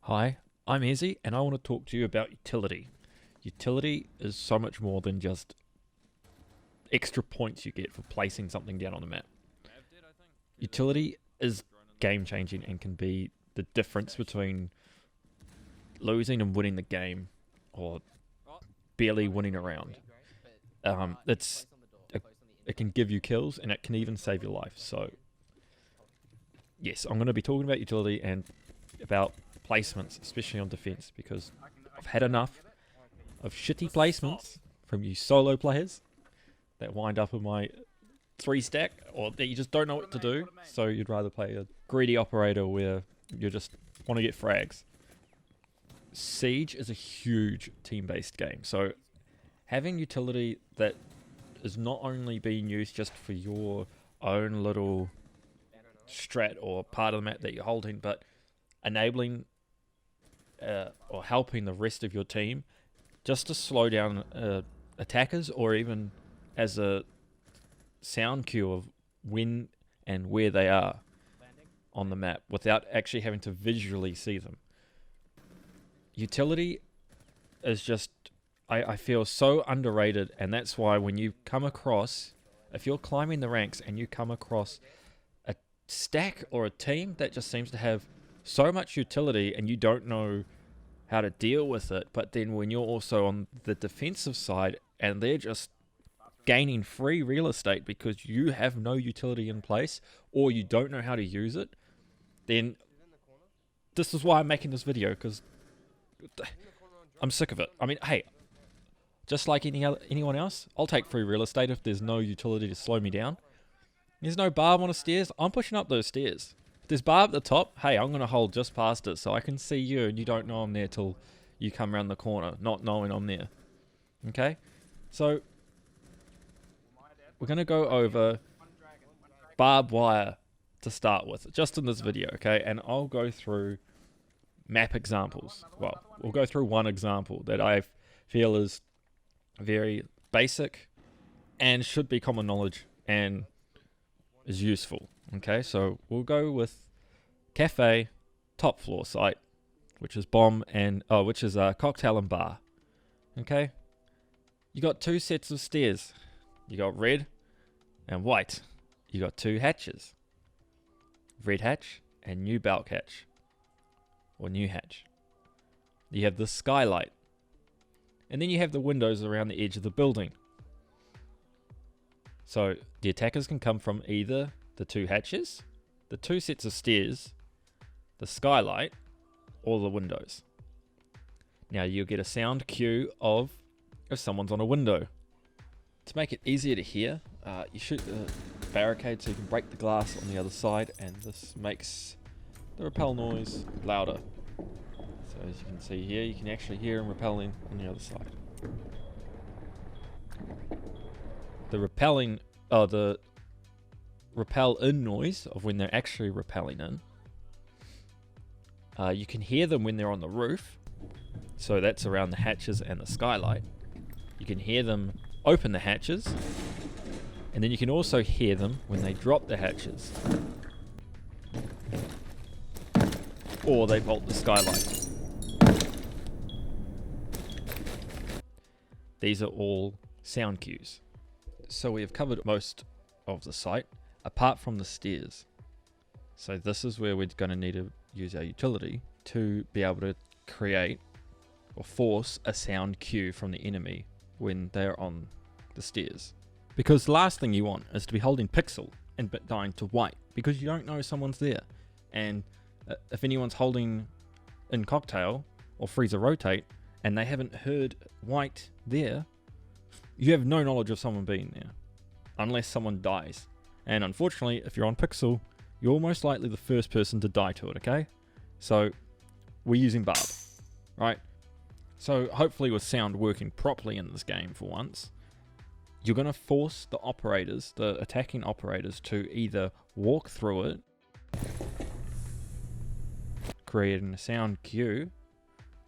Hi, I'm Ayersy, and I want to talk to you about utility. Utility is so much more than just extra points you get for placing something down on the map. Utility is game changing and can be the difference between losing and winning the game, or barely winning a round. It's it can give you kills and it can even save your life. So yes, I'm going to be talking about utility and about placements, especially on defense, because I've had enough of shitty placements from you solo players that wind up in my 3 stack, or that you just don't know what to do, so you'd rather play a greedy operator where you just want to get frags. Siege is a huge team-based game, so having utility that is not only being used just for your own little strat or part of the map that you're holding, but enabling or helping the rest of your team just to slow down attackers, or even as a sound cue of when and where they are on the map without actually having to visually see them. Utility is just, I feel, so underrated, and that's why when you come across, if you're climbing the ranks and you come across a stack or a team that just seems to have so much utility and you don't know how to deal with it, but then when you're also on the defensive side and they're just gaining free real estate because you have no utility in place or you don't know how to use it, then this is why I'm making this video, because I'm sick of it. I mean, hey, just like anyone else, I'll take free real estate if there's no utility to slow me down. There's no Barb on the stairs, I'm pushing up those stairs. If there's Barb at the top, hey, I'm going to hold just past it so I can see you and you don't know I'm there till you come around the corner, not knowing I'm there. Okay? So, we're going to go over barbed wire to start with, just in this video, okay? And I'll go through map examples. Well, we'll go through one example that I feel is very basic and should be common knowledge and is useful. Okay, so we'll go with cafe top floor site, which is cocktail and bar. Okay, you got 2 sets of stairs. You got red and white. You got 2 hatches, red hatch and new bulk hatch, or new hatch. You have the skylight, and then you have the windows around the edge of the building. So the attackers can come from either the 2 hatches, the 2 sets of stairs, the skylight, or the windows. Now you'll get a sound cue of if someone's on a window. To make it easier to hear, you shoot the barricade so you can break the glass on the other side, and this makes the rappel noise louder. So as you can see here, you can actually hear them rappelling on the other side. The rappel in noise of when they're actually rappelling in. You can hear them when they're on the roof, so that's around the hatches and the skylight. You can hear them open the hatches, and then you can also hear them when they drop the hatches, or they bolt the skylight. These are all sound cues. So we have covered most of the site, apart from the stairs. So this is where we're going to need to use our utility to be able to create or force a sound cue from the enemy when they're on the stairs. Because the last thing you want is to be holding pixel and dying to white, because you don't know someone's there. And if anyone's holding in cocktail or freezer rotate and they haven't heard white there, you have no knowledge of someone being there, unless someone dies. And unfortunately, if you're on pixel, you're most likely the first person to die to it, okay? So, we're using Barb, right? So, hopefully with sound working properly in this game for once, you're going to force the operators, the attacking operators, to either walk through it, creating a sound cue,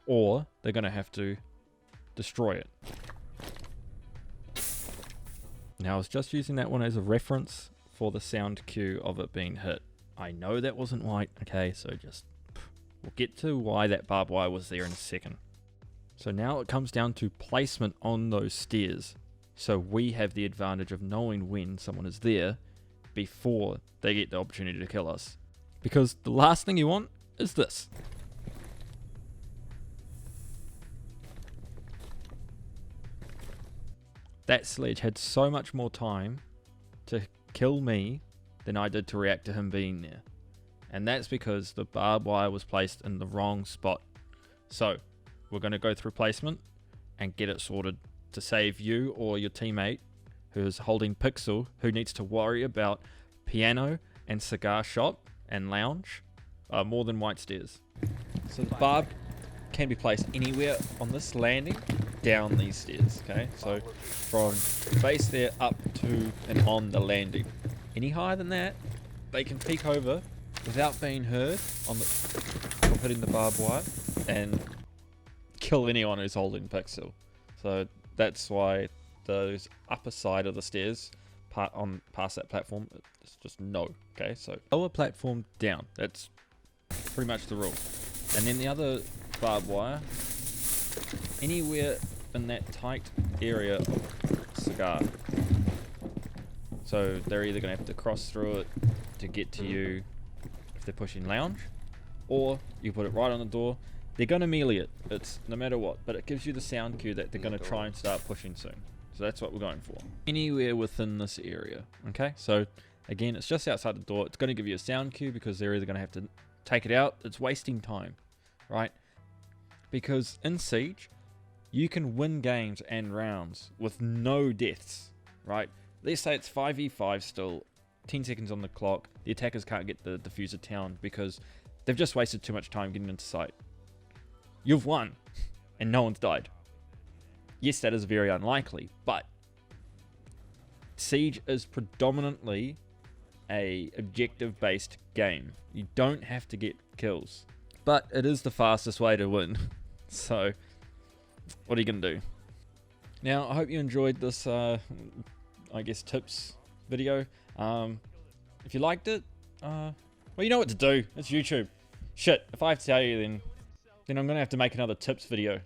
or they're going to have to destroy it. Now, I was just using that one as a reference for the sound cue of it being hit. I know that wasn't white, okay, so just We'll get to why that barbed wire was there in a second. So now it comes down to placement on those stairs. So we have the advantage of knowing when someone is there before they get the opportunity to kill us. Because the last thing you want is this. That sledge had so much more time to kill me than I did to react to him being there. And that's because the barbed wire was placed in the wrong spot. So we're going to go through placement and get it sorted to save you or your teammate who's holding Pixel, who needs to worry about piano and cigar shop and lounge more than white stairs. So the barb can be placed anywhere on this landing down these stairs, okay? So from base there up to and on the landing. Any higher than that, they can peek over without being heard on the from hitting the barbed wire and kill anyone who's holding Pixel. So that's why those upper side of the stairs past that platform, it's just no, okay? So lower platform down, that's pretty much the rule. And then the other barbed wire, anywhere in that tight area of cigar. So they're either going to have to cross through it to get to you if they're pushing lounge, or you put it right on the door. They're going to melee it, it's no matter what, but it gives you the sound cue that they're going to try and start pushing soon. So that's what we're going for. Anywhere within this area, okay? So again, it's just outside the door. It's going to give you a sound cue because they're either going to have to take it out. It's wasting time, right? Because in Siege, you can win games and rounds with no deaths, right? Let's say it's 5v5 still, 10 seconds on the clock. The attackers can't get the diffuser down because they've just wasted too much time getting into sight. You've won, and no one's died. Yes, that is very unlikely, but Siege is predominantly a objective-based game. You don't have to get kills, but it is the fastest way to win. So, what are you going to do? Now, I hope you enjoyed this, I guess, tips video. If you liked it, well, you know what to do. It's YouTube. Shit, if I have to tell you, then I'm going to have to make another tips video.